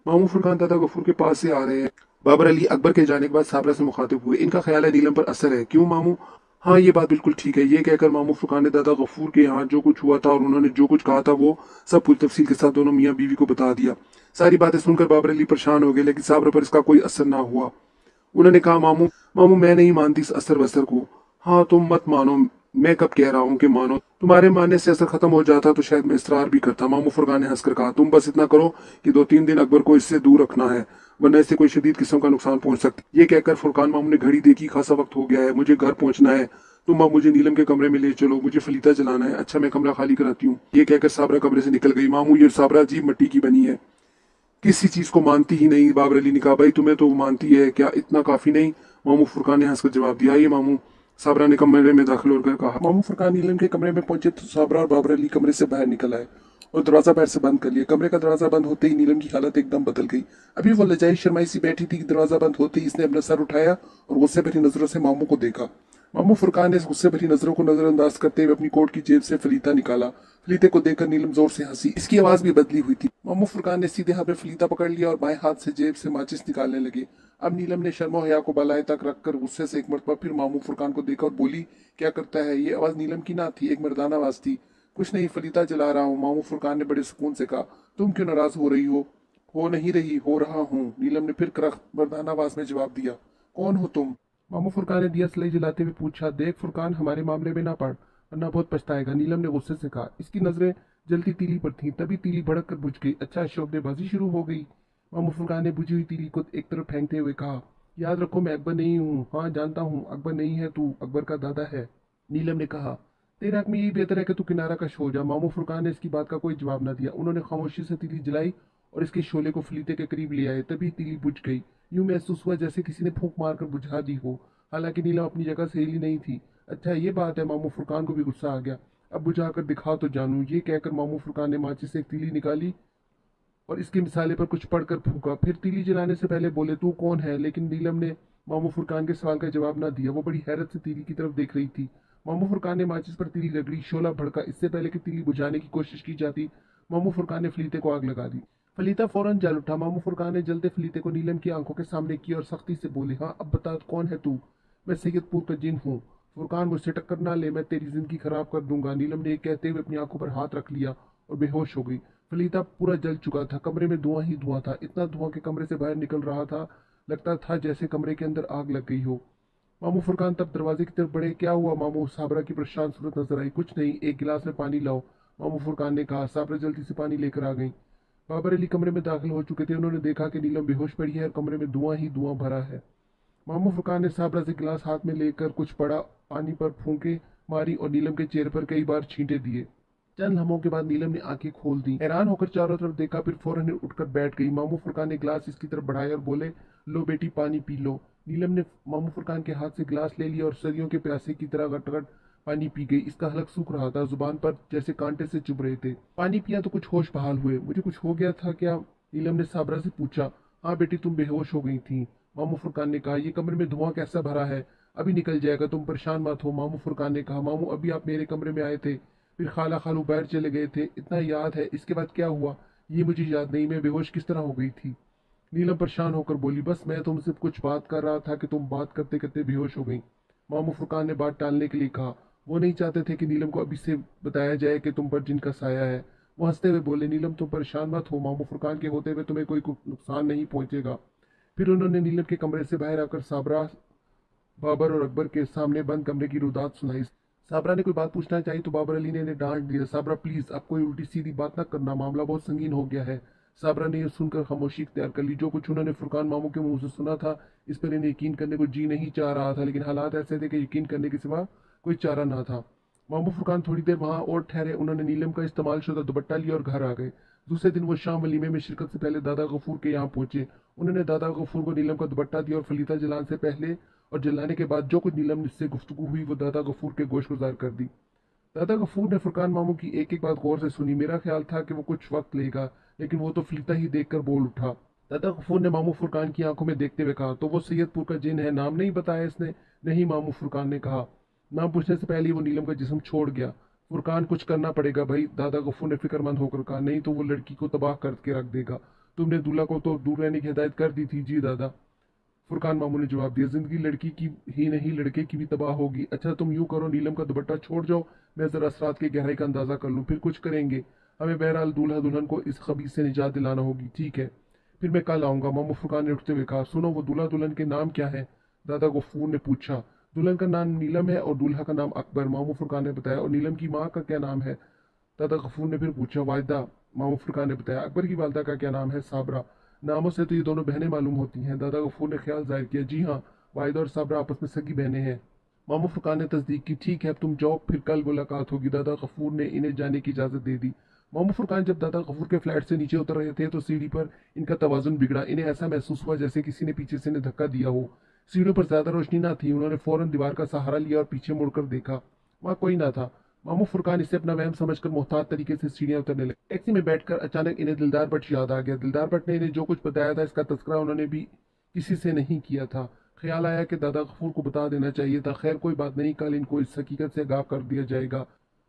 मामू फुरकान दादा गफूर के पास से आ रहे हैं। बाबर अली अकबर के जाने के बाद साबरा से मुखातिब हुए। इनका ख्याल है नीलम पर असर है, क्यों मामू? हाँ, ये बात बिल्कुल ठीक है। ये कहकर मामू फुरकान ने दादा गफूर के यहाँ जो कुछ हुआ था और उन्होंने जो कुछ कहा था वो सब पूरी तफसील के साथ दोनों मियाँ बीवी को बता दिया। सारी बातें सुनकर बाबर अली परेशान हो गए, लेकिन साबरा पर इसका कोई असर ना हुआ। उन्होंने कहा, मामू मामू मैं नहीं मानती इस असर वसर को। हाँ, तुम मत मानो, मैं कब कह रहा हूँ कि मानो। तुम्हारे मानने से असर खत्म हो जाता तो शायद मैं इसरार भी करता। मामू फुरकान ने हंसकर कहा, तुम बस इतना करो कि 2-3 दिन अकबर को इससे दूर रखना है, वरना इससे कोई शदीद किस्म का नुकसान पहुंच सकता है। ये कहकर फुरकान मामू ने घड़ी देखी, खासा वक्त हो गया है, मुझे घर पहुंचना है। तुम अब मुझे नीलम के कमरे में ले चलो, मुझे फलीता जलाना है। अच्छा, मैं कमरा खाली कराती हूँ। ये कहकर साबरा कमरे से निकल गई। मामू, ये साबरा अजीब मिट्टी की बनी है, किसी चीज को मानती ही नहीं। बाबर अली ने कहा, भाई तुम्हें तो मानती है, क्या इतना काफी नहीं? मामू फुरकान ने हंसकर जवाब दिया, ये मामू। साबरा ने कमरे में दाखिल होकर कहा। मामू फुरकान नीलम के कमरे में पहुंचे तो साबरा और बाबर अली कमरे से बाहर निकल आए और दरवाजा पैर से बंद कर लिया। कमरे का दरवाजा बंद होते ही नीलम की हालत एकदम बदल गई। अभी वो लजाई शर्माई सी बैठी थी कि दरवाजा बंद होते ही इसने अपना सर उठाया और गुस्से भरी नजरों से मामू को देखा। मामू फुरकान ने इस गुस्से भरी नजरों को नजरअंदाज करते हुए अपनी कोट की जेब से फलीता निकाला। फलीते को देखकर नीलम जोर से हंसी। इसकी आवाज भी बदली हुई थी। मामू फुरकान ने सीधे हाथ में फलीता पकड़ लिया और बाएं हाथ से जेब से माचिस निकालने लगे। अब नीलम ने शर्मो हया को बलाए तक रखकर गुस्से से एक मरतबा फिर मामू फुरकान को देखा और बोली, क्या करता है? ये आवाज नीलम की ना थी, एक मर्दाना आवाज थी। कुछ नहीं, फलीता जला रहा हूँ, मामू फुरकान ने बड़े सुकून से कहा। तुम क्यों नाराज हो रही हो? हो नहीं रही, हो रहा हूँ, नीलम ने फिर करख्त मर्दाना आवाज में जवाब दिया। कौन हो तुम? मामू फुरकान ने दिया सलाई जलाते हुए पूछा। देख फुरकान, हमारे मामले में ना पड़, वरना बहुत पछताएगा, नीलम ने गुस्से से कहा। इसकी नजरें जलती तीली पर थीं, तभी तीली भड़क कर बुझ गई। अच्छा, शोबेबाजी शुरू हो गई। मामू फुरकान ने बुझी हुई तीली को एक तरफ फेंकते हुए कहा, याद रखो मैं अकबर नहीं हूँ। हाँ जानता हूँ, अकबर नहीं है तू, अकबर का दादा है, नीलम ने कहा। तेरे हक में यही बेहतर है कि तू किनारा कश हो जा। मामू फुरकान ने इसकी बात का कोई जवाब न दिया। उन्होंने खामोशी से तीली जलाई और इसके शोले को फलीते के करीब ले आए। तभी तीली बुझ गई। यूं महसूस हुआ जैसे किसी ने फूंक मारकर बुझा दी हो। हालांकि नीलम अपनी जगह से हिली नहीं थी। अच्छा ये बात है, मामू फुरकान को भी गुस्सा आ गया। अब बुझा कर दिखा तो जानू। ये कहकर मामू फुरकान ने माचिस से एक तीली निकाली और इसके मिसाले पर कुछ पढ़कर फूंका। फिर तीली जलाने से पहले बोले, तू कौन है? लेकिन नीलम ने मामू फुरकान के सवाल का जवाब ना दिया। वो बड़ी हैरत से तीली की तरफ देख रही थी। मामू फुरकान ने माचिस पर तीली रगड़ी, शोला भड़का। इससे पहले कि तीली बुझाने की कोशिश की जाती, मामू फुरकान ने फलीते को आग लगा दी। फलीता फौरन जल उठा। मामू फुरकान ने जलते फलीते को नीलम की आंखों के सामने किया और सख्ती से बोले, हाँ अब बता कौन है तू? मैं सैयदपुर का जिन हूँ। फुरकान, मुझसे टक्कर ना ले, मैं तेरी जिंदगी खराब कर दूंगा। नीलम ने कहते हुए अपनी आंखों पर हाथ रख लिया और बेहोश हो गई। फलीता पूरा जल चुका था। कमरे में धुआं ही धुआं था, इतना धुआं कि कमरे से बाहर निकल रहा था। लगता था जैसे कमरे के अंदर आग लग गई हो। मामू फुरकान तब दरवाजे की तरफ बढ़े। क्या हुआ मामू? साबरा की परेशान सूरत नजर आई। कुछ नहीं, एक गिलास में पानी लाओ, मामू फुरकान ने कहा। साबरा जल्दी से पानी लेकर आ गई। बाबर अली कमरे में दाखिल हो चुके थे। उन्होंने देखा कि नीलम बेहोश पड़ी है और कमरे में धुआं ही धुआं भरा है। मामू फुरकान ने साबरा से गिलास हाथ में लेकर कुछ पड़ा, पानी पर फूंके मारी और नीलम के चेहरे पर कई बार छींटे दिए। चंद लम्हों के बाद नीलम ने आंखें खोल दी। हैरान होकर चारों तरफ देखा, फिर फौरन ही उठकर बैठ गई। मामू फुरकान ने गिलास इसकी तरफ बढ़ाया और बोले, लो बेटी पानी पी लो। नीलम ने मामू फुरकान के हाथ से गिलास ले लिया और सदियों के प्यासे की तरह गटगट पानी पी गई। इसका हलक सूख रहा था, जुबान पर जैसे कांटे से चुभ रहे थे। पानी पिया तो कुछ होश बहाल हुए। मुझे कुछ हो गया था क्या? नीलम ने साबरा से पूछा। हाँ बेटी, तुम बेहोश हो गई थी, मामू फुरकान ने कहा। ये कमरे में धुआं कैसा भरा है? अभी निकल जाएगा, तुम परेशान मत हो, मामू फुरकान ने कहा। मामू, अभी आप मेरे कमरे में आए थे, फिर खाला खालू बाहर चले गए थे, इतना याद है। इसके बाद क्या हुआ ये मुझे याद नहीं। मैं बेहोश किस तरह हो गई थी? नीलम परेशान होकर बोली, बस मैं तुमसे कुछ बात कर रहा था कि तुम बात करते करते बेहोश हो गई। मामू फुरकान ने बात टालने के लिए कहा। वो नहीं चाहते थे कि नीलम को अभी से बताया जाए कि तुम पर जिनका साया है। वो हंसते हुए बोले, नीलम तुम परेशान मत हो, मामू फुरकान के होते हुए तुम्हें कोई नुकसान नहीं पहुंचेगा। फिर उन्होंने नीलम के कमरे से बाहर आकर साबरा, बाबर और अकबर के सामने बंद कमरे की रुदात सुनाई। साबरा ने कोई बात पूछना चाहिए तो बाबर अली ने इन्हें डांट दिया। साबरा प्लीज, अब कोई उल्टी सीधी बात ना करना, मामला बहुत संगीन हो गया है। साबरा ने यह सुनकर खामोशी इख्तियार कर ली। जो कुछ उन्होंने फुरकान मामू के मुंह से सुना था, इस पर इन्हें यकीन करने को जी नहीं चाह रहा था, लेकिन हालात ऐसे थे कि यकीन करने के सिवा कोई चारा ना था। मामू फुरकान थोड़ी देर वहां और ठहरे। उन्होंने नीलम का इस्तेमाल शुदा दुपट्टा लिया और घर आ गए। दूसरे दिन वो शाम वलीमे में शिरकत से पहले दादा गफूर के यहाँ पहुंचे। उन्होंने दादा गफूर को नीलम का दुपट्टा दिया और फलीता जलाने से पहले और जलाने के बाद जो कुछ नीलम से गुफ्तगू हुई वो दादा गफूर के गोश गुजार कर दी। दादा गफूर ने फुरकान मामू की एक एक बात गौर से सुनी। मेरा ख्याल था कि वो कुछ वक्त लेगा, लेकिन वो तो फलीता ही देखकर बोल उठा। दादा गफूर ने मामू फुरकान की आंखों में देखते हुए कहा, तो वो सैयदपुर का जिन है, नाम नहीं बताया इसने? नहीं, मामू फुरकान ने कहा। नाम पूछने से पहले ही वो नीलम का जिस्म छोड़ गया। फुरकान, कुछ करना पड़ेगा भाई, दादा गफूर ने फिक्रमंद होकर कहा, नहीं तो वो लड़की को तबाह करके रख देगा। तुमने दूल्हा को तो दूर रहने की हिदायत कर दी थी। जी दादा, फुरकान मामू ने जवाब दिया। जिंदगी लड़की की ही नहीं लड़के की भी तबाह होगी। अच्छा तुम यूं करो, नीलम का दुपट्टा छोड़ जाओ, मैं जरा असरात की गहराई का अंदाजा कर लूं, फिर कुछ करेंगे। हमें बहरहाल दूल्हा दुल्हन को इस खबीज से निजात दिलाना होगी। ठीक है, फिर मैं कल आऊंगा। मामू फुरकान ने उठते हुए कहा। सुनो, वो दूल्हा दुल्हन के नाम क्या है? दादा गफूर ने पूछा। दुल्हन का नाम नीलम है और दूल्हा का नाम अकबर, मामू फुरकान ने बताया। और नीलम की माँ का क्या नाम है? दादा गफूर ने फिर पूछा। वायदा, मामू फुरकान ने बताया। अकबर की वालदा का क्या नाम है? साबरा। नामों से तो ये दोनों बहनें मालूम होती हैं। दादा गफूर ने ख्याल जाहिर किया। जी हाँ, वायदा और साबरा आपस में सगी बहनें हैं। मामू फुरकान ने तस्दीक की। ठीक है, अब तुम जाओ, फिर कल मुलाकात होगी। दादा गफूर ने इन्हें जाने की इजाजत दे दी। मामू फुरकान जब दादा गफूर के फ्लैट से नीचे उतर रहे थे तो सीढ़ी पर इनका तवाजुन बिगड़ा। इन्हें ऐसा महसूस हुआ जैसे किसी ने पीछे से इन्हें धक्का दिया हो। सीढ़ियों पर ज्यादा रोशनी ना थी। उन्होंने फौरन दीवार का सहारा लिया और पीछे मुड़कर देखा। वहां कोई ना था। मामू फुरकान इसे अपना वहम समझकर मोहतात तरीके से सीढ़ियां उतरने लगे। टैक्सी में बैठकर अचानक इन्हें दिलदार भट्ट याद आ गया। दिलदार भट्ट ने इन्हें जो कुछ बताया था इसका तस्करा उन्होंने भी किसी से नहीं किया था। ख्याल आया कि दादा गफूर को बता देना चाहिए था। खैर कोई बात नहीं, कल इनको इस हकीकत से आगाह कर दिया जाएगा।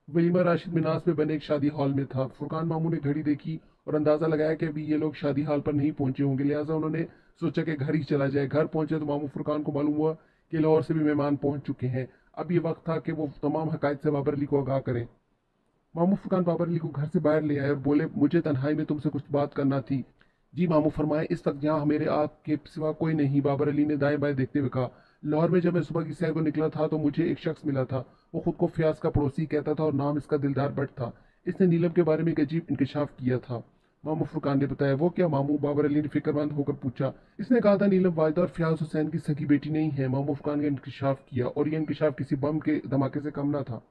वलीमा राशिद मिनास में बने एक शादी हॉल में था। फुरकान मामू ने घड़ी देखी और अंदाजा लगाया कि अभी ये लोग शादी हॉल पर नहीं पहुंचे होंगे, लिहाजा उन्होंने सोचा कि घर ही चला जाए। घर पहुंचे तो मामू फुरकान को मालूम हुआ कि लाहौर से भी मेहमान पहुंच चुके हैं। अब ये वक्त था कि वो तमाम हकायत से बाबर अली को आगाह करें। मामू फुरकान बाबर अली को घर से बाहर ले आए और बोले, मुझे तन्हाई में तुमसे कुछ बात करना थी। जी मामू फरमाए। इस वक्त यहाँ मेरे आपके सिवा कोई नहीं, बाबर अली ने दाएं बाएं देखते हुए कहा। लाहौर में जब मैं सुबह की सैर को निकला था तो मुझे एक शख्स मिला था। वो खुद को फयाज का पड़ोसी कहता था और नाम इसका दिलदार भट्ट था। इसने नीलम के बारे में एक अजीब इंकशाफ किया था। मामू फुरकान ने बताया। वो क्या मामू? बाबर अली ने फिक्रमंद होकर पूछा। इसने कहा था नीलम वाहिदा और फयाज हुसैन की सगी बेटी नहीं है। मामू फुरकान ने इंकशाफ किया और यह इंकशाफ किसी बम के धमाके से कम न था।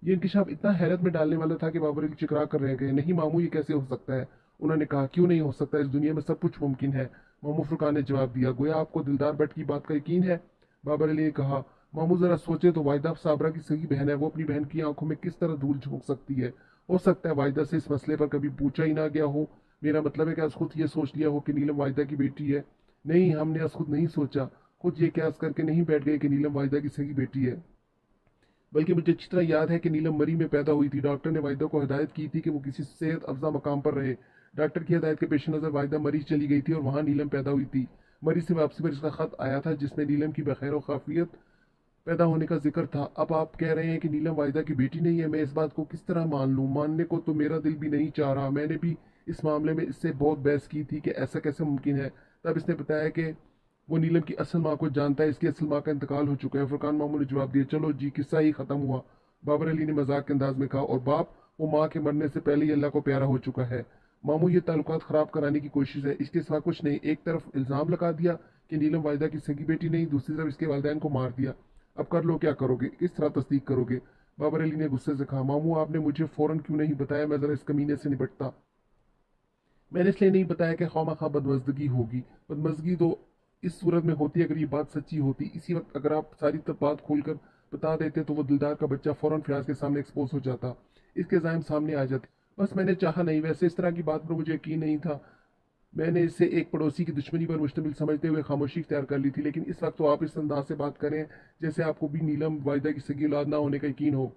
ये इंकशाफ इतना हैरत में डालने वाला था कि बाबर अली चिकरा कर रह गए। नहीं मामू, ये कैसे हो सकता है? उन्होंने कहा। क्यों नहीं हो सकता? इस दुनिया में सब कुछ मुमकिन है, मामू फुरकान ने जवाब दिया। गोया आपको दिलदार भट्ट की बात का यकीन है? बाबर अली ने कहा। मामू जरा सोचे तो, वाहिदा साबरा की सगी बहन है, वो अपनी बहन की आंखों में किस तरह धूल झोंक सकती है? हो सकता है वाहिदा से इस मसले पर कभी पूछा ही ना गया हो। मेरा मतलब है कि खुद ये सोच लिया हो कि नीलम वाहिदा की बेटी है। नहीं, हमने खुद नहीं सोचा, खुद ये क्यास करके नहीं बैठ गए कि नीलम वाहिदा की सगी बेटी है। बल्कि मुझे अच्छी तरह याद है कि नीलम मरी में पैदा हुई थी। डॉक्टर ने वाहिदा को हिदायत की थी कि वो किसी सेहत अफजा मकाम पर रहे। डॉक्टर की हिदायत के पेश नज़र वाहिदा मरी चली गई थी और वहाँ नीलम पैदा हुई थी। मरी से वापसी पर इसका खत आया था जिसमें नीलम की बखैर खाफियत पैदा होने का जिक्र था। अब आप कह रहे हैं कि नीलम वाहिदा की बेटी नहीं है। मैं इस बात को किस तरह मान लूँ? मानने को तो मेरा दिल भी नहीं चाह रहा। मैंने भी इस मामले में इससे बहुत बहस की थी कि ऐसा कैसे मुमकिन है। तब इसने बताया कि वो नीलम की असल माँ को जानता है, इसकी असल माँ का इंतकाल हो चुका है। फुरकान मामू ने जवाब दिया। चलो जी, किस्सा ही खत्म हुआ, बाबर अली ने मजाक के अंदाज में कहा। और बाप, वो माँ के मरने से पहले ही अल्लाह को प्यारा हो चुका है। मामू, ये ताल्लुकात खराब कराने की कोशिश है, इसके सिवा कुछ नहीं। एक तरफ इल्जाम लगा दिया कि नीलम वाहिदा की सगी बेटी नहीं, दूसरी तरफ इसके वालिदैन को मार दिया। अब कर लो क्या करोगे? किस तरह तस्दीक करोगे? बाबर अली ने गुस्से से कहा। मामू, आपने मुझे फौरन क्यों नहीं बताया? मैं जरा इस कमीने से निपटता। मैंने इसलिए नहीं बताया कि खौमा खा बदमजगी होगी। बदमजगी तो इस सूरत में होती अगर ये बात सच्ची होती। इसी वक्त अगर आप सारी तब बात खोलकर बता देते तो वो दिलदार का बच्चा फौरन फयाज के सामने एक्सपोज हो जाता, इसके जायम सामने आ जाते। बस मैंने चाहा नहीं। वैसे इस तरह की बात पर मुझे यकीन नहीं था। मैंने इसे एक पड़ोसी की दुश्मनी पर मुश्तमिल समझते हुए खामोशी इख्तियार कर ली थी। लेकिन इस वक्त तो आप इस अंदाज से बात करें जैसे आपको भी नीलम वाहिदा की सगी औलाद ना होने का यकीन हो।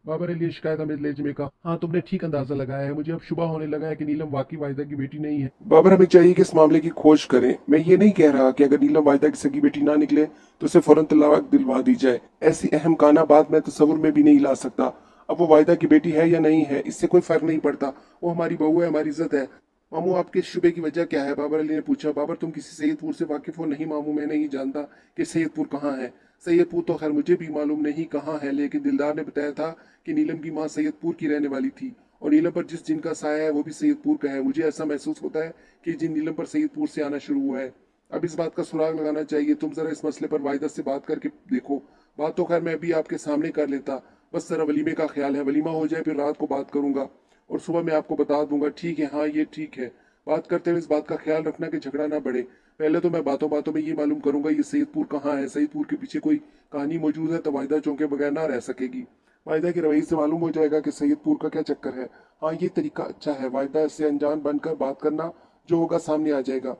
बाबर अली ने शिकायत अमेज लहजे में कहा। हाँ, तुमने ठीक अंदाजा लगाया है। मुझे अब शुबा होने लगा है कि नीलम वाकई वाहिदा की बेटी नहीं है। बाबर, हमें चाहिए कि इस मामले की खोज करें। मैं ये नहीं कह रहा कि अगर नीलम वाहिदा की सगी बेटी ना निकले तो उसे फौरन तलाक दिलवा दी जाए। ऐसी अहम काना बात मैं तस्वुर में भी नहीं ला सकता। अब वो वाहिदा की बेटी है या नहीं है, इससे कोई फर्क नहीं पड़ता। वो हमारी बहू है, हमारी इज्जत है। मामू, आपके शुबे की वजह क्या है? बाबर अली ने पूछा। बाबर, तुम किसी सैयदपुर से वाकिफ हो? नहीं मामू, मैं नहीं जानता कि सैयदपुर कहाँ है। सैयदपुर तो खैर मुझे भी मालूम नहीं कहाँ है, लेकिन दिलदार ने बताया था कि नीलम की माँ सैयदपुर की रहने वाली थी और नीलम पर जिस जिन का साया है वो भी सैयदपुर का है। मुझे ऐसा महसूस होता है कि जिन नीलम पर सैयदपुर से आना शुरू हुआ है। अब इस बात का सुराग लगाना चाहिए। तुम जरा इस मसले पर वाहिदा से बात करके देखो। बात तो खैर मैं भी आपके सामने कर लेता, बस जरा वलीमे का ख्याल है। वलीमा हो जाए फिर रात को बात करूंगा और सुबह मैं आपको बता दूंगा। ठीक है? हाँ, ये ठीक है। बात करते हुए इस बात का ख्याल रखना कि झगड़ा ना बढ़े। पहले तो मैं बातों बातों में ये मालूम करूंगा ये सैयदपुर कहाँ है। सैयदपुर के पीछे कोई कहानी मौजूद है तो वाहिदा चौंके बगैर ना रह सकेगी। वाहिदा की रवैये से मालूम हो जाएगा कि सैयदपुर का क्या चक्कर है। हाँ, ये तरीका अच्छा है। वाहिदा से अनजान बनकर बात करना, जो होगा सामने आ जाएगा।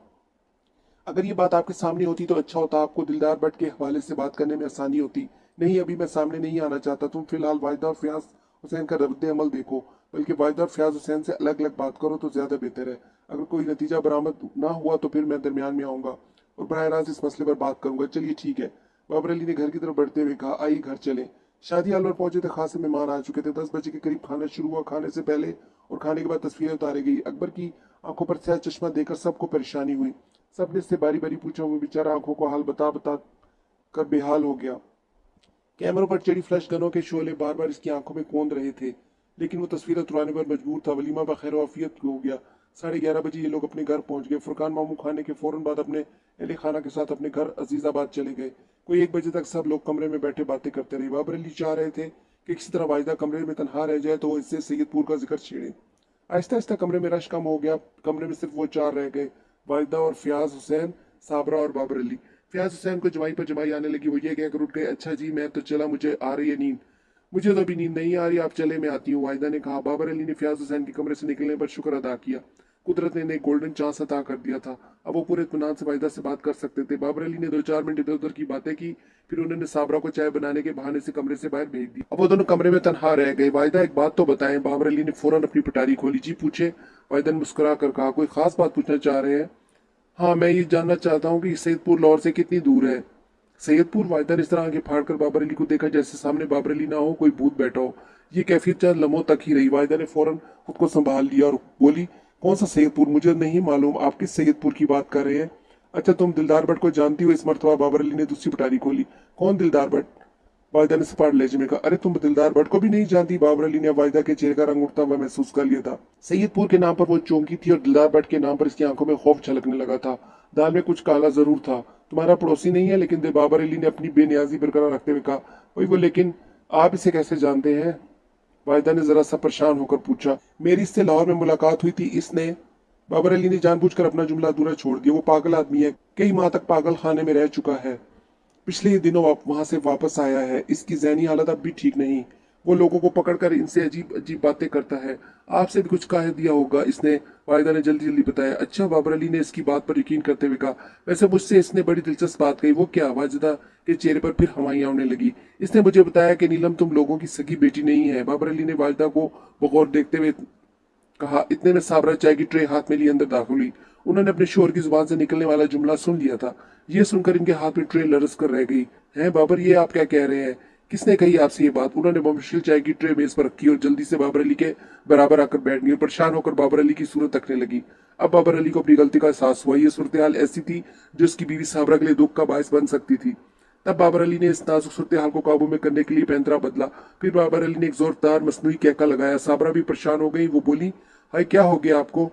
अगर ये बात आपके सामने होती तो अच्छा होता, आपको दिलदार भट्ट के हवाले से बात करने में आसानी होती। नहीं, अभी मैं सामने नहीं आना चाहता। तुम फिलहाल वाहिदा और फयाज हुसैन का रद्द अमल देखो, बल्कि वाहिदा और फयाज हुसैन से अलग अलग बात करो तो ज्यादा बेहतर है। अगर कोई नतीजा बरामद ना हुआ तो फिर मैं दरमियान में आऊंगा और बराह रास्त इस मसले पर बात करूंगा। चलिए ठीक है। बाबर अली ने घर की तरफ बढ़ते हुए कहा, आइए घर चलें। शादी हाल पर पहुंचे थे, खासे मेहमान आ चुके थे। 10 बजे के करीब खाना शुरू हुआ। खाने से पहले और खाने के बाद तस्वीरें उतारी गई। अकबर की आंखों पर सह चश्मा देकर सबको परेशानी हुई। सबने इससे बारी बारी पूछा। वो बेचारा आंखों को हाल बता बता कर बेहाल हो गया। कैमरों पर चढ़ी फ्लैश गनों के शोले बार बार इसकी आंखों में कौंध रहे थे, लेकिन वो तस्वीरें तुराने पर मजबूर था। वलीमा बखैर वाफियत हो गया। 11:30 बजे ये लोग अपने घर पहुंच गए। फुरकान मामू खाने के फौरन बाद अपने अहले खाना के साथ अपने घर अजीजाबाद चले गए। कोई 1 बजे तक सब लोग कमरे में बैठे बातें करते रहे। बाबर अली चाह रहे थे कि किसी तरह वाहिदा कमरे में तनहा रह जाए तो वो इससे सैयदपुर का जिक्र छेड़े। आहिस्ता आहिस्ता कमरे में रश कम हो गया। कमरे में सिर्फ वो चार रह गए, वाहिदा और फयाज हुसैन, साबरा और बाबर अली। फयाज हुसैन को जमाई पर जमाई आने लगी। वो ये कहकर उठ गए, अच्छा जी मैं तो चला, मुझे आ रही है नींद। मुझे तो अभी नींद नहीं आ रही, आप चले मैं आती हूँ, वाहिदा ने कहा। बाबर अली ने फयाज हुसैन के कमरे से निकलने पर शुक्र अदा किया। कुदरत ने इन्हें गोल्डन चांस अता कर दिया था। अब वो पूरे इत्मीनान से वाहिदा से बात कर सकते थे। बाबर अली ने 2-4 मिनट इधर उधर की बातें की, फिर उन्होंने साबरा को चाय बनाने के बहाने से कमरे से बाहर भेज दी। अब वो दोनों कमरे में तनहा रह गए। वाहिदा एक बात तो बताएं। बाबर अली ने फौरन अपनी पिटारी खोली। जी पूछे, वाहिदा ने मुस्कुरा कर कहा। कोई खास बात पूछना चाह रहे हैं? हाँ, मैं ये जानना चाहता हूँ कि सैयदपुर लाहौर से कितनी दूर है? सैयदपुर, वाहिदा ने इस तरह आगे फाड़कर बाबर अली को देखा जैसे सामने बाबर अली ना हो, कोई भूत बैठा हो। ये कैफियत चंद लम्हों तक ही रही। वाहिदा ने फौरन खुद को संभाल लिया और बोली, कौन सा सैयदपुर? मुझे नहीं मालूम, आप किस सैयदपुर की बात कर रहे हैं? अच्छा, तुम दिलदार भट्ट को जानती हो? इस मरतबा बाबर अली ने दूसरी पटारी खोली। कौन दिलदार भट्ट? वाहिदा ने सपाट लहजे में कहा, अरे तुम दिलदार भट्ट को भी नहीं जानती? बाबर अली ने वाहिदा के चेहरे का रंग उठता हुआ महसूस कर लिया था। सैयदपुर के नाम पर वो चौंकी थी और दिलदार भट्ट के नाम पर इसकी आंखों में खौफ झलकने लगा था। दाल में कुछ काला जरूर था। तुम्हारा पड़ोसी नहीं है? लेकिन बाबर अली ने अपनी बेनियाजी बरकरार रखते हुए कहा। वही वो, लेकिन आप इसे कैसे जानते हैं? वाहिदा ने जरा सा परेशान होकर पूछा। मेरी इससे लाहौर में मुलाकात हुई थी। इसने, बाबर अली ने जानबूझकर अपना जुमला अधूरा छोड़ दिया। वो पागल आदमी है, कई माह तक पागल खाने में रह चुका है। पिछले ही दिनों वहां से वापस आया है। इसकी जहनी हालत अब भी ठीक नहीं। वो लोगों को पकड़कर इनसे अजीब अजीब बातें करता है। आपसे भी कुछ कह दिया होगा इसने, वाहिदा ने जल्दी जल्दी बताया। अच्छा, बाबर अली ने इसकी बात पर यकीन करते हुए कहा। वैसे मुझसे इसने बड़ी दिलचस्प बात कही। वो क्या? वाजिदा के चेहरे पर फिर हवाइयां उड़ने लगी। इसने मुझे बताया कि नीलम तुम लोगों की सगी बेटी नहीं है। बाबर अली ने वाजिदा को बगौर देखते हुए कहा। इतने में साबरा चाय की ट्रे हाथ में लिए अंदर दाखिल हुई। उन्होंने अपने शोर की जुबान से निकलने वाला जुमला सुन लिया था। ये सुनकर इनके हाथ में ट्रे लरस कर रह गई। हैं बाबर, ये आप क्या कह रहे हैं? किसने कही आपसे ये बात? उन्होंने मुश्किल चाय की ट्रे मेज पर रखी और जल्दी से बाबर अली के बराबर आकर बैठ गई और परेशान होकर बाबर अली की सूरत तकने लगी। अब बाबर अली को अपनी गलती का एहसास हुआ। ये सूरत हाल ऐसी थी जो उसकी बीवी साबरा के लिए दुख का बायस बन सकती थी। तब बाबर अली ने इस नाजुक सूरत हाल को काबू में करने के लिए पैंतरा बदला। फिर बाबर अली ने एक जोरदार मसनूई कहका लगाया। साबरा भी परेशान हो गई। वो बोली, हाय क्या हो गया आपको?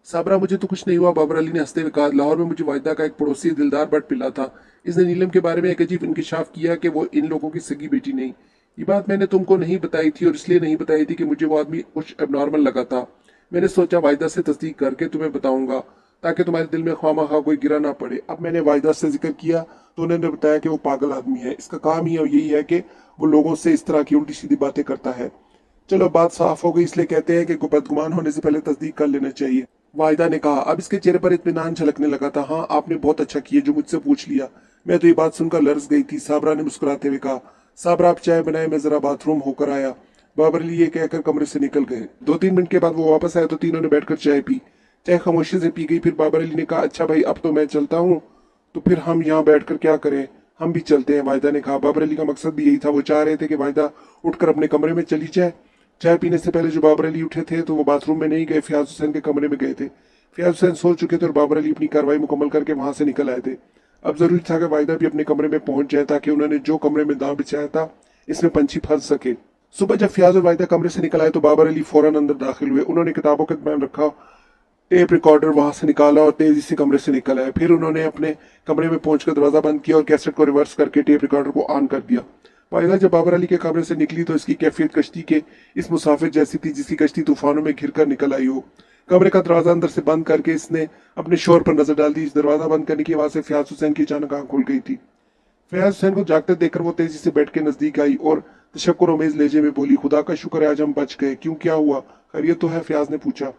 साबरा, मुझे तो कुछ नहीं हुआ, बाबर अली ने हंसते हुए कहा। लाहौर में मुझे वाहिदा का एक पड़ोसी दिलदार भट्ट मिला था। इसने नीलम के बारे में एक अजीब इंकिशाफ किया कि वो इन लोगों की सगी बेटी नहीं। ये बात मैंने तुमको नहीं बताई थी और इसलिए नहीं बताई थी कि मुझे वो आदमी कुछ एबनॉर्मल लगा था। मैंने सोचा वाहिदा से तस्दीक करके तुम्हें बताऊंगा ताकि तुम्हारे दिल में ख्वामा कोई गिरा ना पड़े। अब मैंने वाहिदा से जिक्र किया तो उन्होंने बताया कि वो पागल आदमी है। इसका काम ही यही है कि वो लोगों से इस तरह की उल्टी सीधी बातें करता है। चलो बात साफ हो गई, इसलिए कहते हैं कि बदगुमान होने से पहले तस्दीक कर लेना चाहिए, वाहिदा ने कहा। अब इसके चेहरे पर इत्मीनान झलकने लगा था। हाँ, आपने बहुत अच्छा किया जो मुझसे पूछ लिया। मैं तो ये बात सुनकर लर्ज गई थी, साबरा ने मुस्कुराते हुए कहा। साबरा, आप चाय बनाए, मैं जरा बाथरूम होकर आया। बाबर अली ये कहकर कमरे से निकल गए। 2-3 मिनट के बाद वो वापस आए तो तीनों ने बैठकर चाय पी। चाय खामोशी से पी गई। फिर बाबर अली ने कहा, अच्छा भाई अब तो मैं चलता हूँ, तो फिर हम यहाँ बैठकर क्या करें? हम भी चलते हैं, वाहिदा ने कहा। बाबर अली का मकसद भी यही था। वो चाह रहे थे कि वाहिदा उठकर अपने कमरे में चली जाए। चाय पीने से पहले जो बाबर अली उठे थे तो वो बाथरूम में नहीं गए, फयाज हुसैन के कमरे में गए थे। फयाज हुसैन सो चुके थे और बाबर अली अपनी कार्रवाई मुकम्मल करके वहां से निकल आए थे। अब जरूरी था कि वाहिदा भी अपने कमरे में पहुंच जाए ताकि उन्होंने जो कमरे में दांव बिछाया था इसमें पंछी फंस सके। सुबह जब फयाज और वाहिदा कमरे से निकल आए तो बाबर अली फौरन अंदर दाखिल हुए। उन्होंने किताबों का दरमियान रखा टेप रिकॉर्डर वहां से निकाला और तेजी से कमरे से निकल आए। फिर उन्होंने अपने कमरे में पहुंचकर दरवाजा बंद किया और कैसेट को रिवर्स करके टेप रिकॉर्डर को ऑन कर दिया। वाहिदा जब बाबर अली के कमरे से निकली तो इसकी कैफियत कश्ती के इस मुसाफिर जैसी थी जिसकी कश्ती तूफानों में घिरकर निकल आई हो। कमरे का दरवाजा अंदर से बंद करके इसने अपने शोर पर नजर डाल दी। इस दरवाजा बंद करने की आवाज से फयाज हुसैन की अचानक आंख खुल गई थी। फयाज हुसैन को जागते देखकर वो तेजी से बैठ के नजदीक आई और तशक्कुर उमेज लहजे में बोली, खुदा का शुक्र है आज हम बच गए। क्यों, क्या हुआ? खैरियत तो है? फयाज ने पूछा।